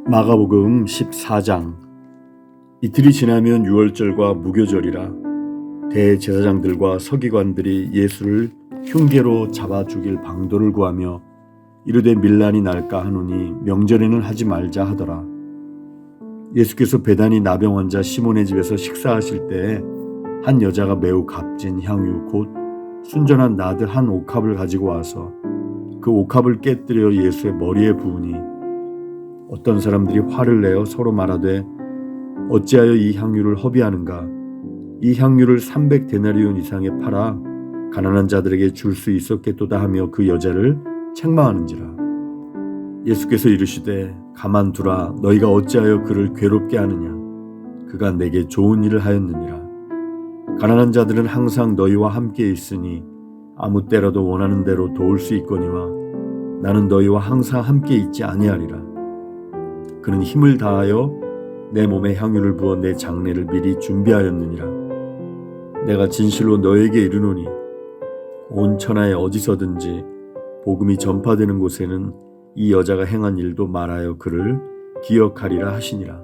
마가복음 14장. 이틀이 지나면 유월절과 무교절이라 대제사장들과 서기관들이 예수를 흉계로 잡아 죽일 방도를 구하며 이르되 밀란이 날까 하노니 명절에는 하지 말자 하더라. 예수께서 베다니 나병 환자 시몬의 집에서 식사하실 때에 한 여자가 매우 값진 향유 곧 순전한 나드 한 옥합을 가지고 와서 그 옥합을 깨뜨려 예수의 머리에 부으니 어떤 사람들이 화를 내어 서로 말하되 어찌하여 이 향유를 허비하는가? 이 향유를 300데나리온 이상에 팔아 가난한 자들에게 줄 수 있었겠도다 하며 그 여자를 책망하는지라. 예수께서 이르시되 가만두라. 너희가 어찌하여 그를 괴롭게 하느냐? 그가 내게 좋은 일을 하였느니라. 가난한 자들은 항상 너희와 함께 있으니 아무 때라도 원하는 대로 도울 수 있거니와 나는 너희와 항상 함께 있지 아니하리라. 그는 힘을 다하여 내 몸에 향유를 부어 내 장례를 미리 준비하였느니라. 내가 진실로 너에게 이르노니 온 천하에 어디서든지 복음이 전파되는 곳에는 이 여자가 행한 일도 말하여 그를 기억하리라 하시니라.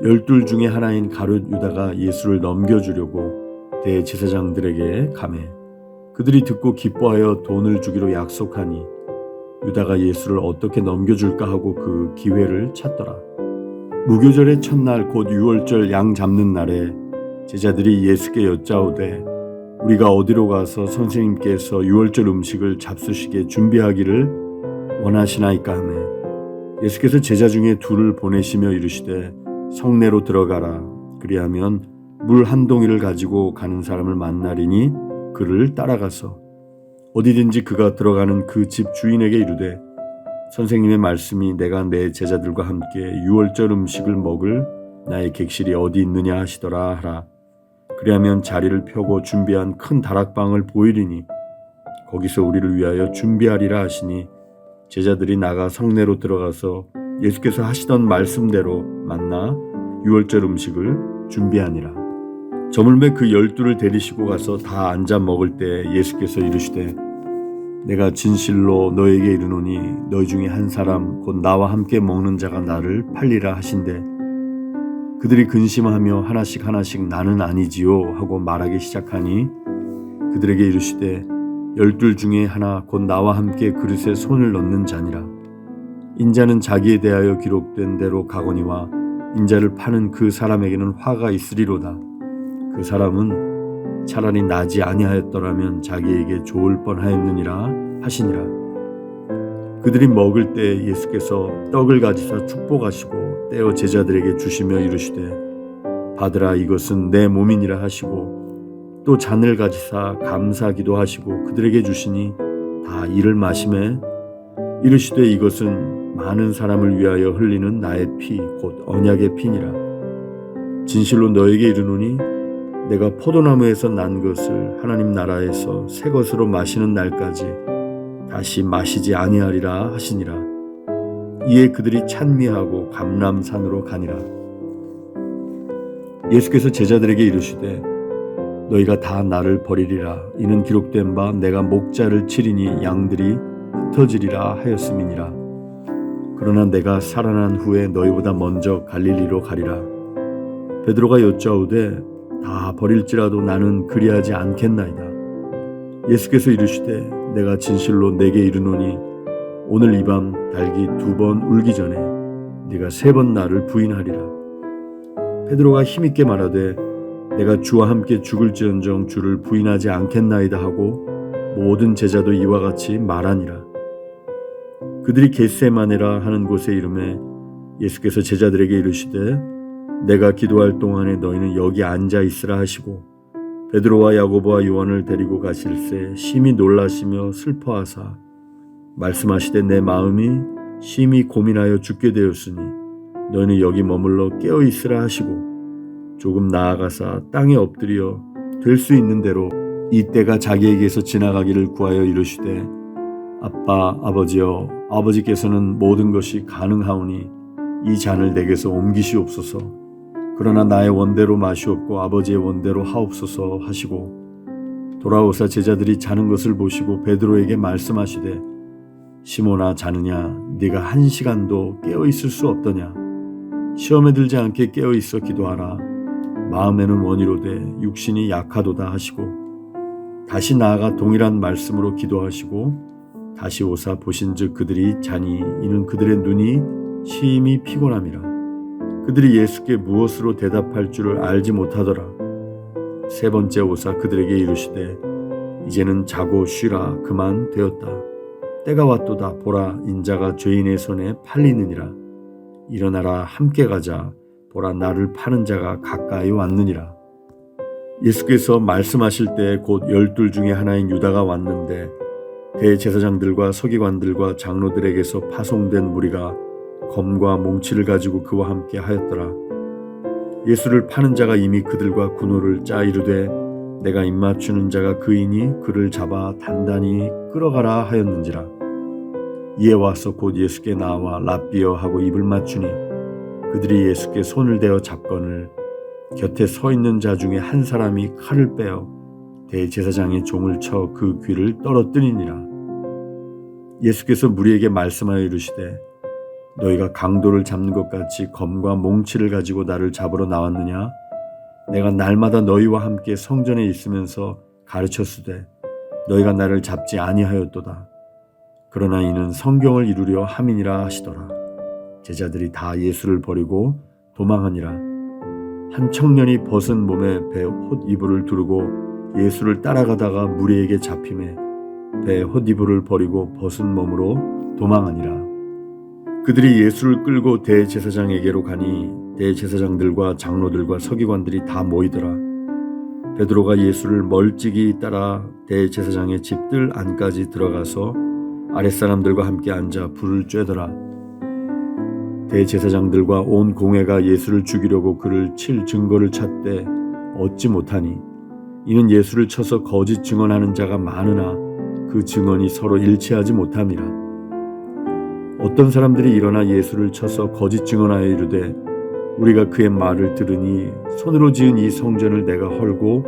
12 중에 하나인 가룟 유다가 예수를 넘겨주려고 대제사장들에게 가매 그들이 듣고 기뻐하여 돈을 주기로 약속하니 유다가 예수를 어떻게 넘겨줄까 하고 그 기회를 찾더라. 무교절의 첫날 곧 유월절 양 잡는 날에 제자들이 예수께 여짜오되 우리가 어디로 가서 선생님께서 유월절 음식을 잡수시게 준비하기를 원하시나이까 하매 예수께서 제자 중에 둘을 보내시며 이르시되 성내로 들어가라. 그리하면 물 한 동이를 가지고 가는 사람을 만나리니 그를 따라가서 어디든지 그가 들어가는 그 집 주인에게 이르되 선생님의 말씀이 내가 내 제자들과 함께 유월절 음식을 먹을 나의 객실이 어디 있느냐 하시더라 하라. 그리하면 자리를 펴고 준비한 큰 다락방을 보이리니 거기서 우리를 위하여 준비하리라 하시니 제자들이 나가 성내로 들어가서 예수께서 하시던 말씀대로 만나 유월절 음식을 준비하니라. 저물매 그 12를 데리시고 가서 다 앉아 먹을 때 예수께서 이르시되 내가 진실로 너에게 이르노니 너희 중에 한 사람 곧 나와 함께 먹는 자가 나를 팔리라 하신대 그들이 근심하며 하나씩 나는 아니지요 하고 말하기 시작하니 그들에게 이르시되 12 중에 하나 곧 나와 함께 그릇에 손을 넣는 자니라. 인자는 자기에 대하여 기록된 대로 가거니와 인자를 파는 그 사람에게는 화가 있으리로다. 그 사람은 차라리 나지 아니하였더라면 자기에게 좋을 뻔하였느니라 하시니라. 그들이 먹을 때 예수께서 떡을 가지사 축복하시고 떼어 제자들에게 주시며 이르시되 받으라 이것은 내 몸이니라 하시고 또 잔을 가지사 감사기도 하시고 그들에게 주시니 다 이를 마시매 이르시되 이것은 많은 사람을 위하여 흘리는 나의 피 곧 언약의 피니라. 진실로 너에게 이르노니 내가 포도나무에서 난 것을 하나님 나라에서 새 것으로 마시는 날까지 다시 마시지 아니하리라 하시니라. 이에 그들이 찬미하고 감람산으로 가니라. 예수께서 제자들에게 이르시되 너희가 다 나를 버리리라. 이는 기록된 바 내가 목자를 치리니 양들이 흩어지리라 하였음이니라. 그러나 내가 살아난 후에 너희보다 먼저 갈릴리로 가리라. 베드로가 여짜오되 다 버릴지라도 나는 그리하지 않겠나이다. 예수께서 이르시되 내가 진실로 내게 이르노니 오늘 이 밤 닭이 2번 울기 전에 네가 3번 나를 부인하리라. 베드로가 힘있게 말하되 내가 주와 함께 죽을지언정 주를 부인하지 않겠나이다 하고 모든 제자도 이와 같이 말하니라. 그들이 겟세마네라 하는 곳에 이르매 예수께서 제자들에게 이르시되 내가 기도할 동안에 너희는 여기 앉아 있으라 하시고 베드로와 야고보와 요한을 데리고 가실새 심히 놀라시며 슬퍼하사 말씀하시되 내 마음이 심히 고민하여 죽게 되었으니 너희는 여기 머물러 깨어 있으라 하시고 조금 나아가사 땅에 엎드려 될 수 있는 대로 이 때가 자기에게서 지나가기를 구하여 이르시되 아빠 아버지여 아버지께서는 모든 것이 가능하오니 이 잔을 내게서 옮기시옵소서. 그러나 나의 원대로 마시옵고 아버지의 원대로 하옵소서 하시고 돌아오사 제자들이 자는 것을 보시고 베드로에게 말씀하시되 시몬아 자느냐 네가 1시간도 깨어 있을 수 없더냐. 시험에 들지 않게 깨어 있어 기도하라. 마음에는 원이로되 육신이 약하도다 하시고 다시 나아가 동일한 말씀으로 기도하시고 다시 오사 보신즉 그들이 자니 이는 그들의 눈이 심히 피곤함이라. 그들이 예수께 무엇으로 대답할 줄을 알지 못하더라. 세 번째 오사 그들에게 이르시되 이제는 자고 쉬라. 그만 되었다. 때가 왔도다. 보라 인자가 죄인의 손에 팔리느니라. 일어나라 함께 가자. 보라 나를 파는 자가 가까이 왔느니라. 예수께서 말씀하실 때 곧 12 중에 하나인 유다가 왔는데 대제사장들과 서기관들과 장로들에게서 파송된 무리가 검과 몽치를 가지고 그와 함께 하였더라. 예수를 파는 자가 이미 그들과 군호를 짜 이르되 내가 입맞추는 자가 그이니 그를 잡아 단단히 끌어가라 하였는지라. 이에 와서 곧 예수께 나와 랍비여 하고 입을 맞추니 그들이 예수께 손을 대어 잡거늘 곁에 서 있는 자 중에 한 사람이 칼을 빼어 대제사장의 종을 쳐 그 귀를 떨어뜨리니라. 예수께서 무리에게 말씀하여 이르시되 너희가 강도를 잡는 것 같이 검과 몽치를 가지고 나를 잡으러 나왔느냐. 내가 날마다 너희와 함께 성전에 있으면서 가르쳤으되 너희가 나를 잡지 아니하였도다. 그러나 이는 성경을 이루려 함이니라 하시더라. 제자들이 다 예수를 버리고 도망하니라. 한 청년이 벗은 몸에 배 홑이불을 두르고 예수를 따라가다가 무리에게 잡히매 배 홑이불을 버리고 벗은 몸으로 도망하니라. 그들이 예수를 끌고 대제사장에게로 가니 대제사장들과 장로들과 서기관들이 다 모이더라. 베드로가 예수를 멀찍이 따라 대제사장의 집들 안까지 들어가서 아랫사람들과 함께 앉아 불을 쬐더라. 대제사장들과 온 공회가 예수를 죽이려고 그를 칠 증거를 찾되 얻지 못하니 이는 예수를 쳐서 거짓 증언하는 자가 많으나 그 증언이 서로 일치하지 못함이라. 어떤 사람들이 일어나 예수를 쳐서 거짓 증언하여 이르되 우리가 그의 말을 들으니 손으로 지은 이 성전을 내가 헐고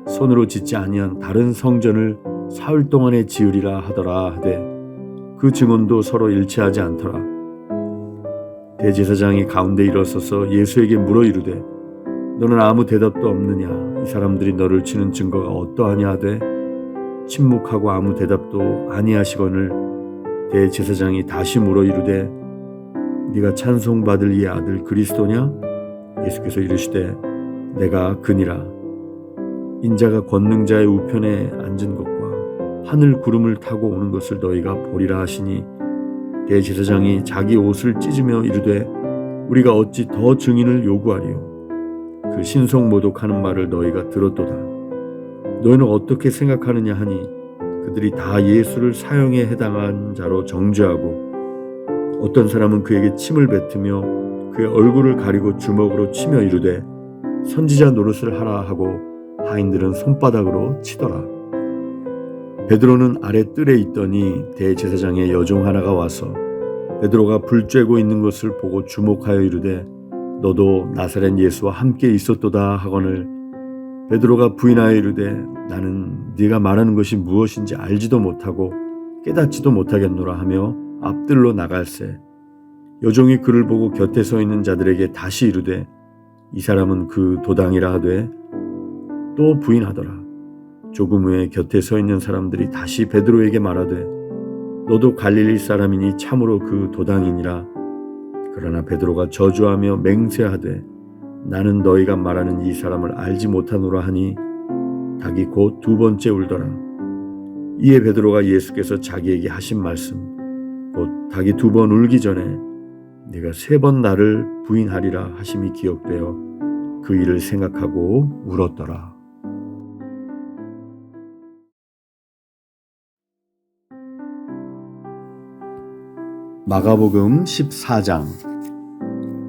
손으로 짓지 아니한 다른 성전을 사흘 동안에 지으리라 하더라 하되 그 증언도 서로 일치하지 않더라. 대제사장이 가운데 일어서서 예수에게 물어 이르되 너는 아무 대답도 없느냐. 이 사람들이 너를 치는 증거가 어떠하냐 하되 침묵하고 아무 대답도 아니하시거늘 대제사장이 다시 물어 이르되 네가 찬송받을 이의 아들 그리스도냐. 예수께서 이르시되 내가 그니라. 인자가 권능자의 우편에 앉은 것과 하늘 구름을 타고 오는 것을 너희가 보리라 하시니 대제사장이 자기 옷을 찢으며 이르되 우리가 어찌 더 증인을 요구하리요. 그 신성모독하는 말을 너희가 들었도다. 너희는 어떻게 생각하느냐 하니 그들이 다 예수를 사형에 해당한 자로 정죄하고 어떤 사람은 그에게 침을 뱉으며 그의 얼굴을 가리고 주먹으로 치며 이르되 선지자 노릇을 하라 하고 하인들은 손바닥으로 치더라. 베드로는 아래 뜰에 있더니 대제사장의 여종 하나가 와서 베드로가 불 쬐고 있는 것을 보고 주목하여 이르되 너도 나사렛 예수와 함께 있었도다 하거늘 베드로가 부인하여 이르되 나는 네가 말하는 것이 무엇인지 알지도 못하고 깨닫지도 못하겠노라 하며 앞뜰로 나갈새 여종이 그를 보고 곁에 서 있는 자들에게 다시 이르되 이 사람은 그 도당이라 하되 또 부인하더라. 조금 후에 곁에 서 있는 사람들이 다시 베드로에게 말하되 너도 갈릴리 사람이니 참으로 그 도당이니라. 그러나 베드로가 저주하며 맹세하되 나는 너희가 말하는 이 사람을 알지 못하노라 하니 닭이 곧 2번째 울더라. 이에 베드로가 예수께서 자기에게 하신 말씀 곧 닭이 2번 울기 전에 네가 3번 나를 부인하리라 하심이 기억되어 그 일을 생각하고 울었더라. 마가복음 14장.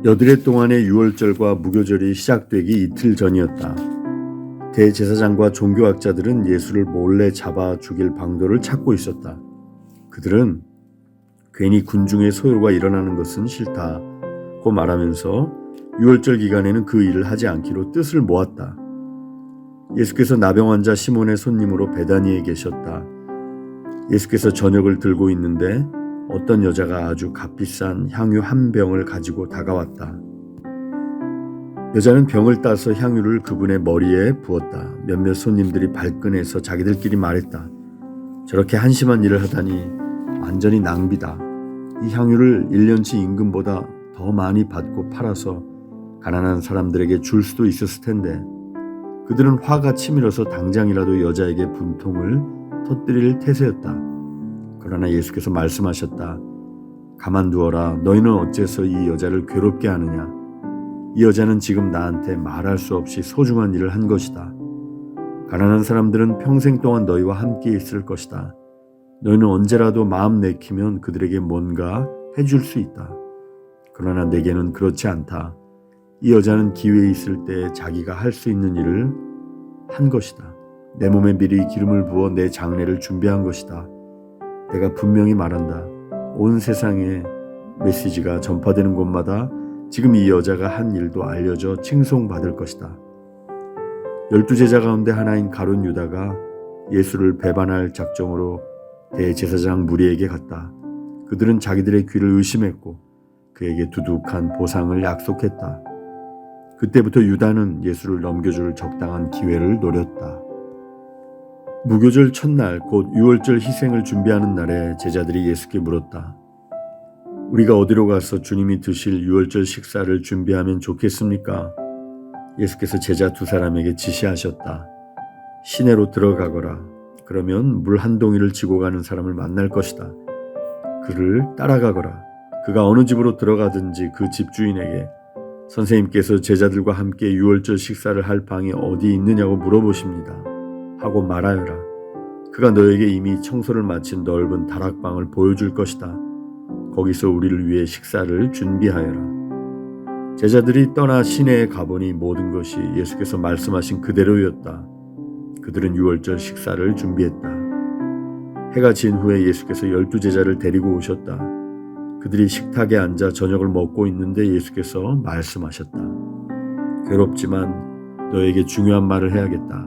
여드레 동안의 유월절과 무교절이 시작되기 이틀 전이었다. 대제사장과 종교학자들은 예수를 몰래 잡아 죽일 방도를 찾고 있었다. 그들은 괜히 군중의 소요가 일어나는 것은 싫다고 말하면서 유월절 기간에는 그 일을 하지 않기로 뜻을 모았다. 예수께서 나병 환자 시몬의 손님으로 베다니에 계셨다. 예수께서 저녁을 들고 있는데 어떤 여자가 아주 값비싼 향유 한 병을 가지고 다가왔다. 여자는 병을 따서 향유를 그분의 머리에 부었다. 몇몇 손님들이 발끈해서 자기들끼리 말했다. 저렇게 한심한 일을 하다니 완전히 낭비다. 이 향유를 1년치 임금보다 더 많이 받고 팔아서 가난한 사람들에게 줄 수도 있었을 텐데 그들은 화가 치밀어서 당장이라도 여자에게 분통을 터뜨릴 태세였다. 그러나 예수께서 말씀하셨다. 가만두어라. 너희는 어째서 이 여자를 괴롭게 하느냐. 이 여자는 지금 나한테 말할 수 없이 소중한 일을 한 것이다. 가난한 사람들은 평생 동안 너희와 함께 있을 것이다. 너희는 언제라도 마음 내키면 그들에게 뭔가 해줄 수 있다. 그러나 내게는 그렇지 않다. 이 여자는 기회에 있을 때 자기가 할 수 있는 일을 한 것이다. 내 몸에 미리 기름을 부어 내 장례를 준비한 것이다. 내가 분명히 말한다. 온 세상에 메시지가 전파되는 곳마다 지금 이 여자가 한 일도 알려져 칭송받을 것이다. 12제자 가운데 하나인 가룟 유다가 예수를 배반할 작정으로 대제사장 무리에게 갔다. 그들은 자기들의 귀를 의심했고 그에게 두둑한 보상을 약속했다. 그때부터 유다는 예수를 넘겨줄 적당한 기회를 노렸다. 무교절 첫날 곧 유월절 희생을 준비하는 날에 제자들이 예수께 물었다. 우리가 어디로 가서 주님이 드실 유월절 식사를 준비하면 좋겠습니까? 예수께서 제자 두 사람에게 지시하셨다. 시내로 들어가거라. 그러면 물 한 동이를 지고 가는 사람을 만날 것이다. 그를 따라가거라. 그가 어느 집으로 들어가든지 그 집주인에게 선생님께서 제자들과 함께 유월절 식사를 할 방이 어디 있느냐고 물어보십니다. 하고 말하여라. 그가 너에게 이미 청소를 마친 넓은 다락방을 보여줄 것이다. 거기서 우리를 위해 식사를 준비하여라. 제자들이 떠나 시내에 가보니 모든 것이 예수께서 말씀하신 그대로였다. 그들은 유월절 식사를 준비했다. 해가 진 후에 예수께서 12제자를 데리고 오셨다. 그들이 식탁에 앉아 저녁을 먹고 있는데 예수께서 말씀하셨다. 괴롭지만 너에게 중요한 말을 해야겠다.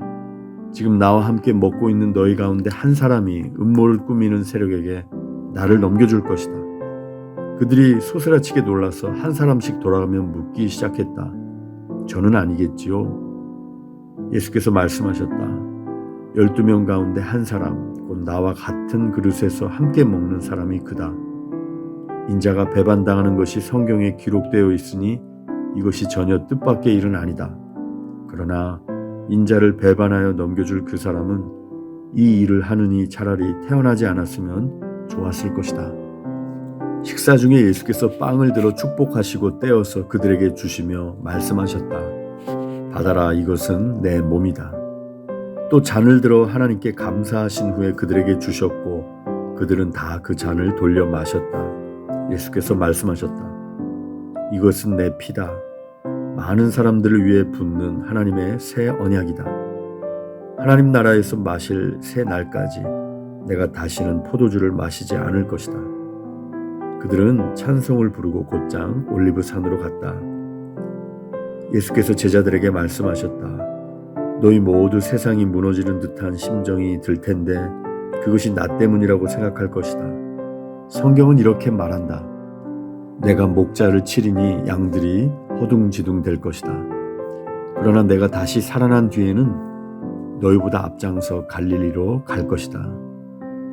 지금 나와 함께 먹고 있는 너희 가운데 한 사람이 음모를 꾸미는 세력에게 나를 넘겨줄 것이다. 그들이 소스라치게 놀라서 한 사람씩 돌아가며 묻기 시작했다. 저는 아니겠지요? 예수께서 말씀하셨다. 12명 가운데 한 사람, 곧 나와 같은 그릇에서 함께 먹는 사람이 그다. 인자가 배반당하는 것이 성경에 기록되어 있으니 이것이 전혀 뜻밖의 일은 아니다. 그러나 인자를 배반하여 넘겨줄 그 사람은 이 일을 하느니 차라리 태어나지 않았으면 좋았을 것이다. 식사 중에 예수께서 빵을 들어 축복하시고 떼어서 그들에게 주시며 말씀하셨다. 받아라, 이것은 내 몸이다. 또 잔을 들어 하나님께 감사하신 후에 그들에게 주셨고 그들은 다 그 잔을 돌려 마셨다. 예수께서 말씀하셨다. 이것은 내 피다. 많은 사람들을 위해 붓는 하나님의 새 언약이다. 하나님 나라에서 마실 새 날까지 내가 다시는 포도주를 마시지 않을 것이다. 그들은 찬송을 부르고 곧장 올리브산으로 갔다. 예수께서 제자들에게 말씀하셨다. 너희 모두 세상이 무너지는 듯한 심정이 들 텐데 그것이 나 때문이라고 생각할 것이다. 성경은 이렇게 말한다. 내가 목자를 치리니 양들이 허둥지둥 될 것이다. 그러나 내가 다시 살아난 뒤에는 너희보다 앞장서 갈릴리로 갈 것이다.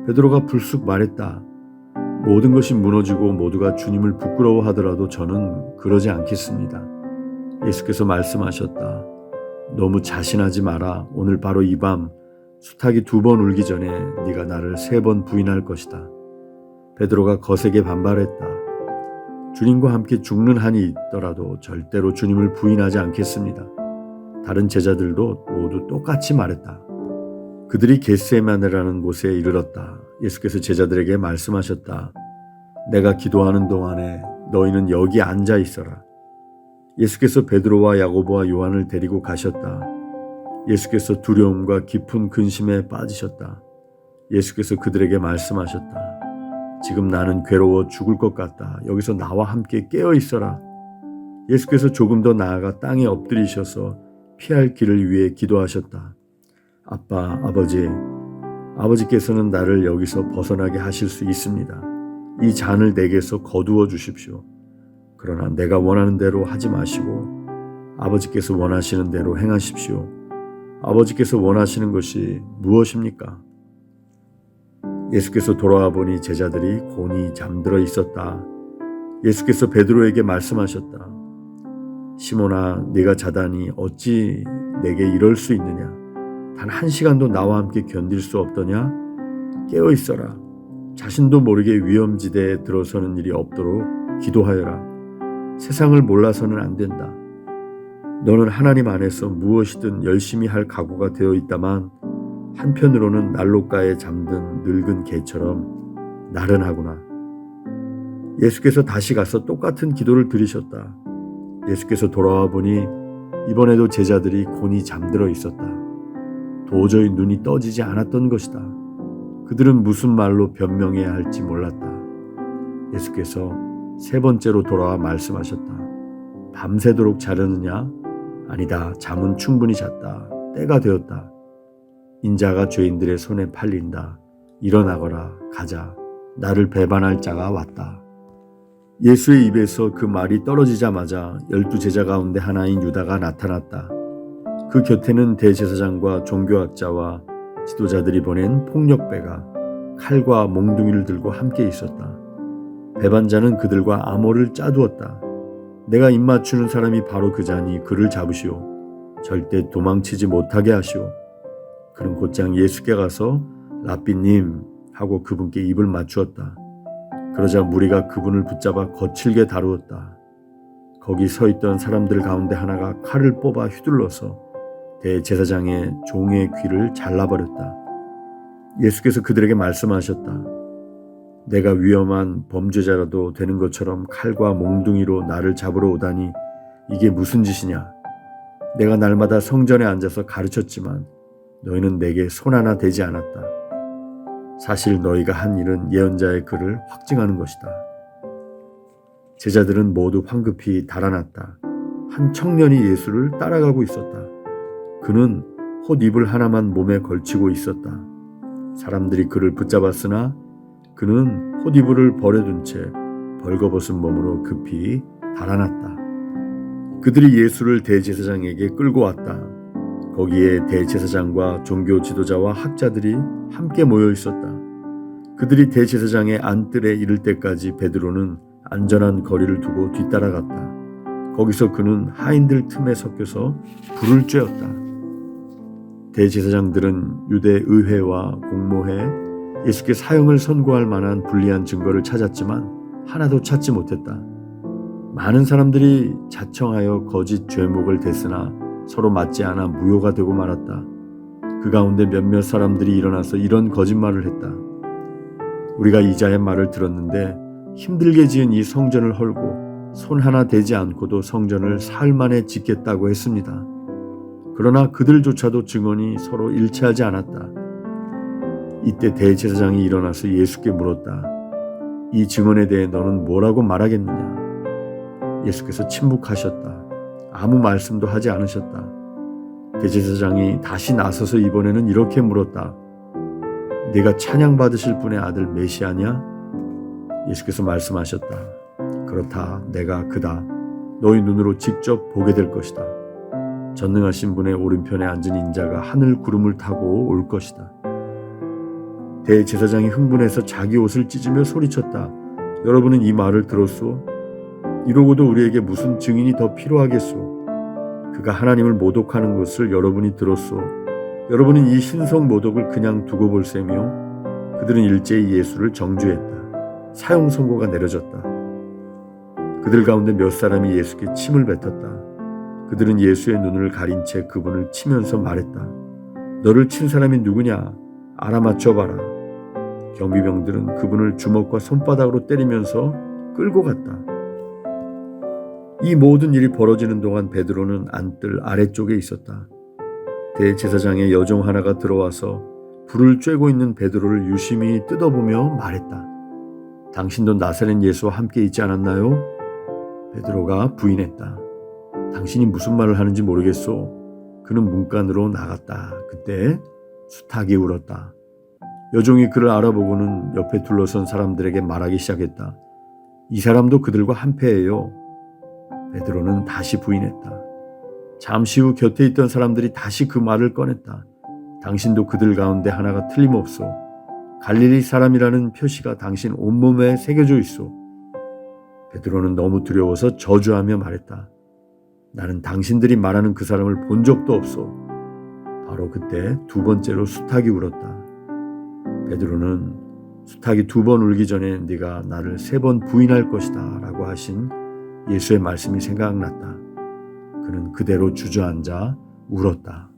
베드로가 불쑥 말했다. 모든 것이 무너지고 모두가 주님을 부끄러워하더라도 저는 그러지 않겠습니다. 예수께서 말씀하셨다. 너무 자신하지 마라. 오늘 바로 이 밤 수탉이 2번 울기 전에 네가 나를 3번 부인할 것이다. 베드로가 거세게 반발했다. 주님과 함께 죽는 한이 있더라도 절대로 주님을 부인하지 않겠습니다. 다른 제자들도 모두 똑같이 말했다. 그들이 겟세마네라는 곳에 이르렀다. 예수께서 제자들에게 말씀하셨다. 내가 기도하는 동안에 너희는 여기 앉아 있어라. 예수께서 베드로와 야고보와 요한을 데리고 가셨다. 예수께서 두려움과 깊은 근심에 빠지셨다. 예수께서 그들에게 말씀하셨다. 지금 나는 괴로워 죽을 것 같다. 여기서 나와 함께 깨어 있어라. 예수께서 조금 더 나아가 땅에 엎드리셔서 피할 길을 위해 기도하셨다. 아빠, 아버지께서는 나를 여기서 벗어나게 하실 수 있습니다. 이 잔을 내게서 거두어 주십시오. 그러나 내가 원하는 대로 하지 마시고 아버지께서 원하시는 대로 행하십시오. 아버지께서 원하시는 것이 무엇입니까? 예수께서 돌아와 보니 제자들이 곤히 잠들어 있었다. 예수께서 베드로에게 말씀하셨다. 시몬아, 네가 자다니 어찌 내게 이럴 수 있느냐? 단 1시간도 나와 함께 견딜 수 없더냐? 깨어 있어라. 자신도 모르게 위험지대에 들어서는 일이 없도록 기도하여라. 세상을 몰라서는 안 된다. 너는 하나님 안에서 무엇이든 열심히 할 각오가 되어 있다만 한편으로는 난로가에 잠든 늙은 개처럼 나른하구나. 예수께서 다시 가서 똑같은 기도를 드리셨다. 예수께서 돌아와 보니 이번에도 제자들이 곤히 잠들어 있었다. 도저히 눈이 떠지지 않았던 것이다. 그들은 무슨 말로 변명해야 할지 몰랐다. 예수께서 3번째로 돌아와 말씀하셨다. 밤새도록 자려느냐? 아니다. 잠은 충분히 잤다. 때가 되었다. 인자가 죄인들의 손에 팔린다. 일어나거라. 가자. 나를 배반할 자가 왔다. 예수의 입에서 그 말이 떨어지자마자 12제자 가운데 하나인 유다가 나타났다. 그 곁에는 대제사장과 종교학자와 지도자들이 보낸 폭력배가 칼과 몽둥이를 들고 함께 있었다. 배반자는 그들과 암호를 짜두었다. 내가 입맞추는 사람이 바로 그 자니 그를 잡으시오. 절대 도망치지 못하게 하시오. 그는 곧장 예수께 가서 랍비님 하고 그분께 입을 맞추었다. 그러자 무리가 그분을 붙잡아 거칠게 다루었다. 거기 서 있던 사람들 가운데 하나가 칼을 뽑아 휘둘러서 대제사장의 종의 귀를 잘라버렸다. 예수께서 그들에게 말씀하셨다. 내가 위험한 범죄자라도 되는 것처럼 칼과 몽둥이로 나를 잡으러 오다니 이게 무슨 짓이냐. 내가 날마다 성전에 앉아서 가르쳤지만 너희는 내게 손 하나 대지 않았다. 사실 너희가 한 일은 예언자의 글을 확증하는 것이다. 제자들은 모두 황급히 달아났다. 한 청년이 예수를 따라가고 있었다. 그는 홑입을 하나만 몸에 걸치고 있었다. 사람들이 그를 붙잡았으나 그는 홑이불을 버려둔 채 벌거벗은 몸으로 급히 달아났다. 그들이 예수를 대제사장에게 끌고 왔다. 거기에 대제사장과 종교 지도자와 학자들이 함께 모여 있었다. 그들이 대제사장의 안뜰에 이를 때까지 베드로는 안전한 거리를 두고 뒤따라갔다. 거기서 그는 하인들 틈에 섞여서 불을 쬐었다. 대제사장들은 유대 의회와 공모해 예수께 사형을 선고할 만한 불리한 증거를 찾았지만 하나도 찾지 못했다. 많은 사람들이 자청하여 거짓 죄목을 댔으나 서로 맞지 않아 무효가 되고 말았다. 그 가운데 몇몇 사람들이 일어나서 이런 거짓말을 했다. 우리가 이자의 말을 들었는데 힘들게 지은 이 성전을 헐고 손 하나 대지 않고도 성전을 사흘 만에 짓겠다고 했습니다. 그러나 그들조차도 증언이 서로 일치하지 않았다. 이때 대제사장이 일어나서 예수께 물었다. 이 증언에 대해 너는 뭐라고 말하겠느냐? 예수께서 침묵하셨다. 아무 말씀도 하지 않으셨다. 대제사장이 다시 나서서 이번에는 이렇게 물었다. 네가 찬양받으실 분의 아들 메시아냐? 예수께서 말씀하셨다. 그렇다. 내가 그다. 너희 눈으로 직접 보게 될 것이다. 전능하신 분의 오른편에 앉은 인자가 하늘 구름을 타고 올 것이다. 대제사장이 흥분해서 자기 옷을 찢으며 소리쳤다. 여러분은 이 말을 들었소? 이러고도 우리에게 무슨 증인이 더 필요하겠소? 그가 하나님을 모독하는 것을 여러분이 들었소? 여러분은 이 신성 모독을 그냥 두고 볼 셈이요? 그들은 일제히 예수를 정죄했다. 사형 선고가 내려졌다. 그들 가운데 몇 사람이 예수께 침을 뱉었다. 그들은 예수의 눈을 가린 채 그분을 치면서 말했다. 너를 친 사람이 누구냐? 알아맞혀봐라. 경비병들은 그분을 주먹과 손바닥으로 때리면서 끌고 갔다. 이 모든 일이 벌어지는 동안 베드로는 안뜰 아래쪽에 있었다. 대제사장의 여종 하나가 들어와서 불을 쬐고 있는 베드로를 유심히 뜯어보며 말했다. 당신도 나사렛 예수와 함께 있지 않았나요? 베드로가 부인했다. 당신이 무슨 말을 하는지 모르겠소. 그는 문간으로 나갔다. 그때 수탉이 울었다. 여종이 그를 알아보고는 옆에 둘러선 사람들에게 말하기 시작했다. 이 사람도 그들과 한패예요. 베드로는 다시 부인했다. 잠시 후 곁에 있던 사람들이 다시 그 말을 꺼냈다. 당신도 그들 가운데 하나가 틀림없소. 갈릴리 사람이라는 표시가 당신 온몸에 새겨져 있소. 베드로는 너무 두려워서 저주하며 말했다. 나는 당신들이 말하는 그 사람을 본 적도 없소. 바로 그때 두 번째로 수탉이 울었다. 베드로는 수탉이 두 번 울기 전에 네가 나를 세 번 부인할 것이다 라고 하신 예수의 말씀이 생각났다. 그는 그대로 주저앉아 울었다.